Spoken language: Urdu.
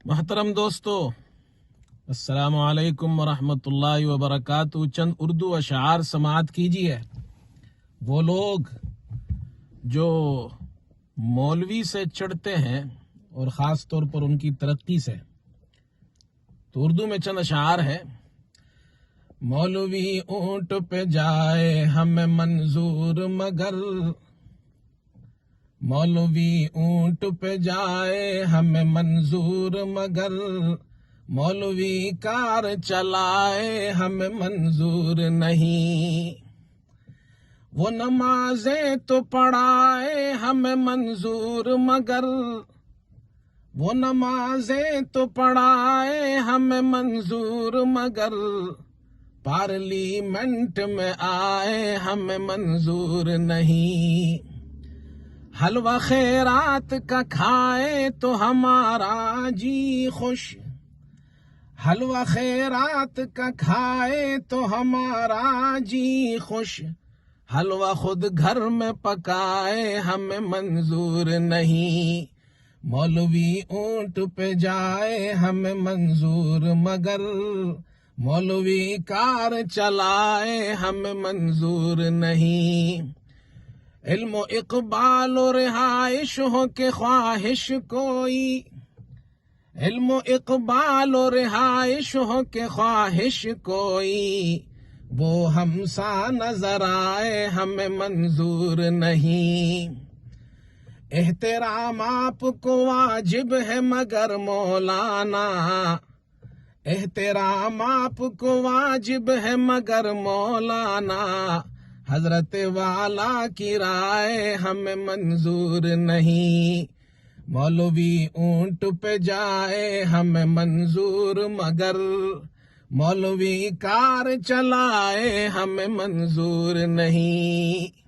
محترم دوستو، السلام علیکم ورحمۃ اللہ وبرکاتہ۔ چند اردو اشعار سماعت کیجیے۔ وہ لوگ جو مولوی سے چڑھتے ہیں اور خاص طور پر ان کی ترقی سے، تو اردو میں چند اشعار ہے۔ مولوی اونٹ پہ جائے ہمیں منظور مگر، مولوی اونٹ پہ جائے ہمیں منظور مگر، مولوی کار چلائے ہمیں منظور نہیں۔ وہ نمازیں تو پڑھائے ہمیں منظور مگر، وہ نمازیں تو پڑھائے ہمیں منظور مگر، پارلیمنٹ میں آئے ہمیں منظور نہیں۔ حلوہ خیرات کا کھائے تو ہمارا جی خوش، حلوہ خیرات کا کھائے تو ہمارا جی خوش، حلوہ خود گھر میں پکائے ہمیں منظور نہیں۔ مولوی اونٹ پہ جائے ہمیں منظور مگر، مولوی کار چلائے ہمیں منظور نہیں۔ علم و اقبال و رہائش ہو کے خواہش کوئی، علم و اقبال و رہائش ہو کے خواہش کوئی، وہ ہم سا نظر آئے ہمیں منظور نہیں۔ احترام آپ کو واجب ہے مگر مولانا، احترام آپ کو واجب ہے مگر مولانا، حضرت والا کی رائے ہمیں منظور نہیں۔ مولوی اونٹ پہ جائے ہمیں منظور مگر، مولوی کار چلائے ہمیں منظور نہیں۔